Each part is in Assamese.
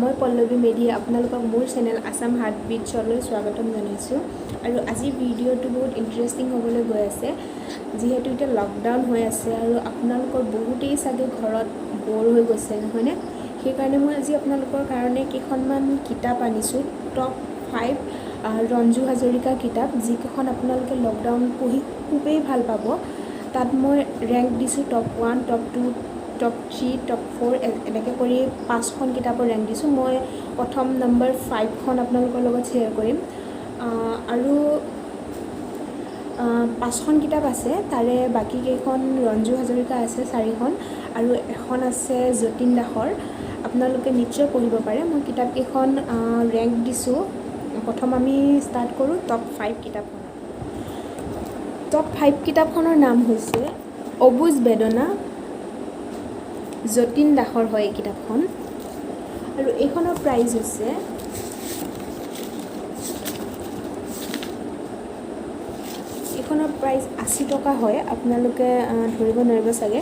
মই পল্লৱী মেধি আপোনালোকক মোৰ চেনেল আসাম হাৰ্টবিটছলৈ স্বাগতম জনাইছোঁ। আৰু আজি ভিডিঅ'টো বহুত ইণ্টাৰেষ্টিং হ'বলৈ গৈ আছে, যিহেতু এতিয়া লকডাউন হৈ আছে আৰু আপোনালোকৰ বহুতেই চাগে ঘৰত ব'ৰ হৈ গৈছে নহয়নে। সেইকাৰণে মই আজি আপোনালোকৰ কাৰণে কেইখনমান কিতাপ আনিছোঁ, টপ 5 ৰঞ্জু হাজৰিকাৰ কিতাপ, যিকেইখন আপোনালোকে লকডাউন পঢ়ি খুবেই ভাল পাব। তাত মই ৰেংক দিছোঁ টপ 1, টপ 2, টপ 3, টপ 4 এনেকৈ কৰি 5খন কিতাপৰ ৰেংক দিছোঁ। মই প্ৰথম নম্বৰ 5খন আপোনালোকৰ লগত শ্বেয়াৰ কৰিম। আৰু 5খন কিতাপ আছে, তাৰে বাকীকেইখন ৰঞ্জু হাজৰিকা আছে 4খন, আৰু এখন আছে যতীন দাসৰ। আপোনালোকে নিশ্চয় পঢ়িব পাৰে। মই কিতাপকেইখন ৰেংক দিছোঁ। প্ৰথম আমি ষ্টাৰ্ট কৰোঁ টপ 5 কিতাপখনৰ। টপ 5 কিতাপখনৰ নাম হৈছে অবুজ বেদনা, যতীন দাসৰ হয় এই কিতাপখন। আৰু এইখনৰ প্ৰাইচ হৈছে এইখনৰ প্ৰাইচ 80 টকা হয়। আপোনালোকে ধৰিব নোৱাৰিব চাগে,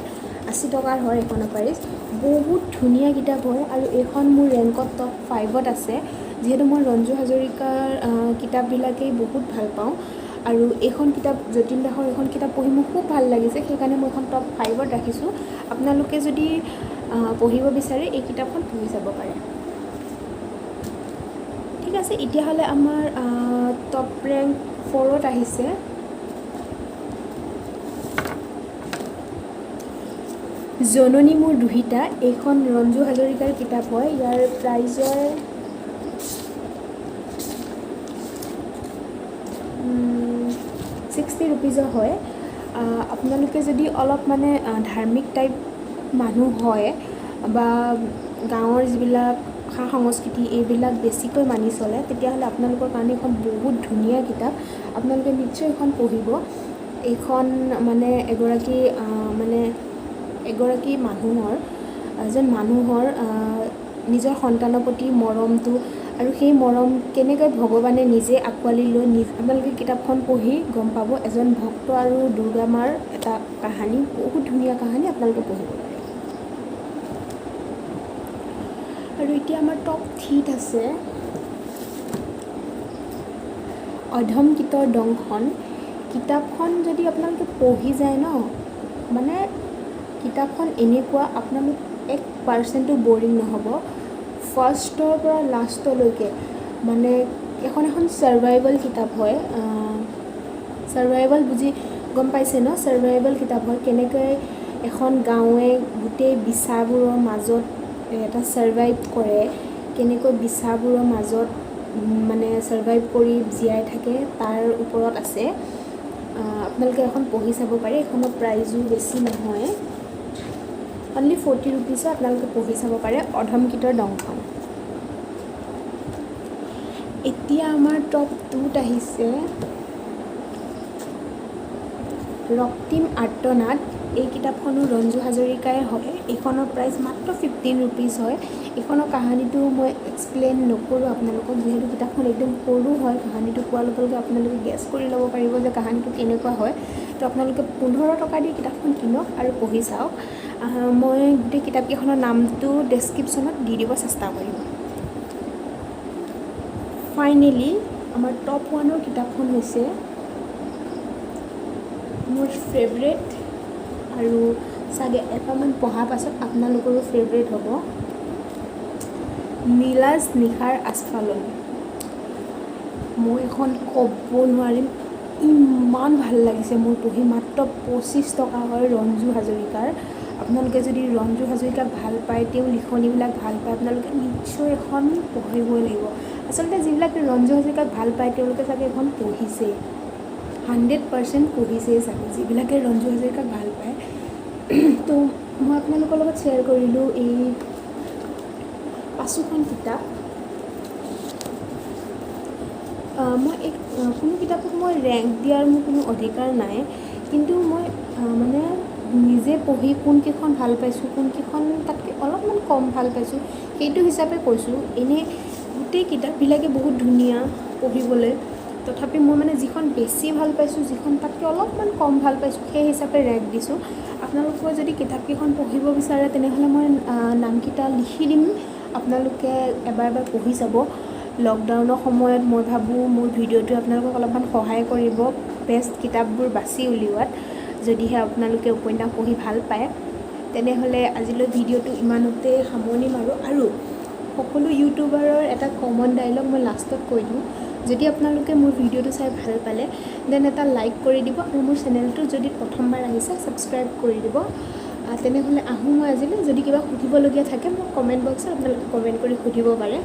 80 টকাৰ হয় এইখনৰ প্ৰাইচ। বহুত ধুনীয়া কিতাপ হয় আৰু এইখন মোৰ ৰেংকত টপ 5ত আছে, যিহেতু মই ৰঞ্জু হাজৰিকাৰ কিতাপবিলাকেই বহুত ভাল পাওঁ। আৰু এইখন কিতাপ যতীন দাসৰ এইখন কিতাপ পঢ়ি মোৰ খুব ভাল লাগিছে, সেইকাৰণে মই এইখন টপ 5ত ৰাখিছোঁ। আপোনালোকে যদি পঢ়িব বিচাৰে এই কিতাপখন পঢ়ি চাব পাৰে। ঠিক আছে, এতিয়াহ'লে আমাৰ টপ ৰেংক 4ত আহিছে জননী মোৰ দুহিতা। এইখন ৰঞ্জু হাজৰিকাৰ কিতাপ হয়। ইয়াৰ প্ৰাইজ হয় 60 ৰুপিজৰ হয়। আপোনালোকে যদি অলপ মানে ধাৰ্মিক টাইপ মানুহ হয় বা গাঁৱৰ যিবিলাক সা সংস্কৃতি এইবিলাক বেছিকৈ মানি চলে, তেতিয়াহ'লে আপোনালোকৰ কাৰণে এইখন বহুত ধুনীয়া কিতাপ। আপোনালোকে নিশ্চয় এইখন পঢ়িব। এইখন মানে এগৰাকী মানুহৰ নিজৰ সন্তানৰ প্ৰতি মৰমটো, আৰু সেই মৰম কেনেকৈ ভগৱানে নিজে আঁকোৱালি লৈ আপোনালোকে কিতাপখন পঢ়ি গম পাব। এজন ভক্ত আৰু দুৰ্গা মাৰ এটা কাহিনী, বহুত ধুনীয়া কাহিনী, আপোনালোকে পঢ়িব পাৰে। আৰু এতিয়া আমাৰ টপ 3ত আছে অধমকিতৰ দংশন। কিতাপখন যদি আপোনালোকে পঢ়ি যায় ন, মানে কিতাপখন এনেকুৱা আপোনালোক 1% বৰিং নহ'ব। ফাৰ্ষ্টৰ পৰা লাষ্টলৈকে মানে এখন ছাৰ্ভাইভেল কিতাপ হয়। ছাৰ্ভাইভেল বুজি গম পাইছে ন, ছাৰ্ভাইভেল কিতাপ হয়। কেনেকৈ এখন গাঁৱে গোটেই বিচাবোৰৰ মাজত এটা ছাৰ্ভাইভ কৰে, কেনেকৈ বিচাবোৰৰ মাজত মানে ছাৰ্ভাইভ কৰি জীয়াই থাকে, তাৰ ওপৰত আছে। আপোনালোকে এখন পঢ়ি চাব পাৰে। এইখনৰ প্ৰাইজো বেছি নহয়, অনলি 40 ৰুপিজত আপোনালোকে পঢ়ি চাব পাৰে অধমকিতৰ দংশন। এতিয়া আমাৰ টপ 2ত আহিছে ৰক্তিম আৰ্তনাদ। এই কিতাপখনো ৰঞ্জু হাজৰিকাই হয়। এইখনৰ প্ৰাইচ মাত্ৰ 15 ৰুপিজ হয়। এইখনৰ কাহিনীটো মই এক্সপ্লেইন নকৰোঁ আপোনালোকক, যিহেতু কিতাপখন একদম সৰু হয়। কাহিনীটো পোৱাৰ লগে লগে আপোনালোকে গেছ কৰি ল'ব পাৰিব যে কাহিনীটো কেনেকুৱা হয়। তো আপোনালোকে 15 টকা দি কিতাপখন কিনক আৰু পঢ়ি চাওক। মই গোটেই কিতাপকেইখনৰ নামটো ডেছক্ৰিপশ্যনত দি দিব চেষ্টা কৰিম। ফাইনেলি আমাৰ টপ 1ৰ কিতাপখন হৈছে মোৰ ফেভৰেট, আৰু চাগে এটামান পঢ়াৰ পাছত আপোনালোকৰো ফেভৰেট হ'ব, নীলাজ নিশাৰ আস্ফালন। মই এখন ক'ব নোৱাৰিম, ইমান ভাল লাগিছে মোৰ পঢ়ি। মাত্ৰ 25 টকা হয় ৰঞ্জু হাজৰিকাৰ। আপোনালোকে যদি ৰঞ্জু হাজৰিকাক ভাল পায়, তেওঁ লিখনিবিলাক ভাল পায়, আপোনালোকে নিশ্চয় এখন পঢ়িবই লাগিব। আচলতে যিবিলাকে ৰঞ্জু হাজৰিকাক ভাল পায় তেওঁলোকে চাগে এখন পঢ়িছেই, 100% পঢ়িছেই চাগে, যিবিলাকে ৰঞ্জু হাজৰিকাক ভাল পায়। তো মই আপোনালোকৰ লগত শ্বেয়াৰ কৰিলোঁ এই 5খন কিতাপ। মই কোনো কিতাপক মই ৰেংক দিয়াৰ মোৰ কোনো অধিকাৰ নাই, কিন্তু মই মানে নিজে পঢ়ি কোনকেইখন ভাল পাইছোঁ, কোনকেইখন তাতকৈ অলপমান কম ভাল পাইছোঁ, সেইটো হিচাপে কৈছোঁ। এনেই গোটেই কিতাপবিলাকে বহুত ধুনীয়া পঢ়িবলৈ, তথাপি মই মানে যিখন বেছি ভাল পাইছোঁ, যিখন তাতকৈ অলপমান কম ভাল পাইছোঁ, সেই হিচাপে ৰেংক দিছোঁ। আপোনালোকে যদি কিতাপকেইখন পঢ়িব বিচাৰে তেনেহ'লে মই নামকেইটা লিখি দিম, আপোনালোকে এবাৰ পঢ়ি যাব। লকডাউনৰ সময়ত মই ভাবোঁ মোৰ ভিডিঅ'টোৱে আপোনালোকক অলপমান সহায় কৰিব বেষ্ট কিতাপবোৰ বাছি উলিওৱাত। যদিহে আপোনালোকে উপন্যাস পঢ়ি ভাল পায় তেনেহ'লে আজিলৈ ভিডিঅ'টো ইমানতে সামৰণি মাৰোঁ। আৰু সকলো ইউটিউবাৰৰ এটা কমন ডাইলগ মই লাষ্টত কৈ দিওঁ, যদি আপোনালোকে মোৰ ভিডিঅ'টো চাই ভাল পালে দেন এটা লাইক কৰি দিব আৰু মোৰ চেনেলটো যদি প্ৰথমবাৰ আহিছে ছাবস্ক্ৰাইব কৰি দিব। তেনেহ'লে আহোঁ মই আজিলৈ। যদি কিবা সুধিবলগীয়া থাকে মোক কমেণ্ট বক্সত আপোনালোকে কমেণ্ট কৰি সুধিব পাৰে।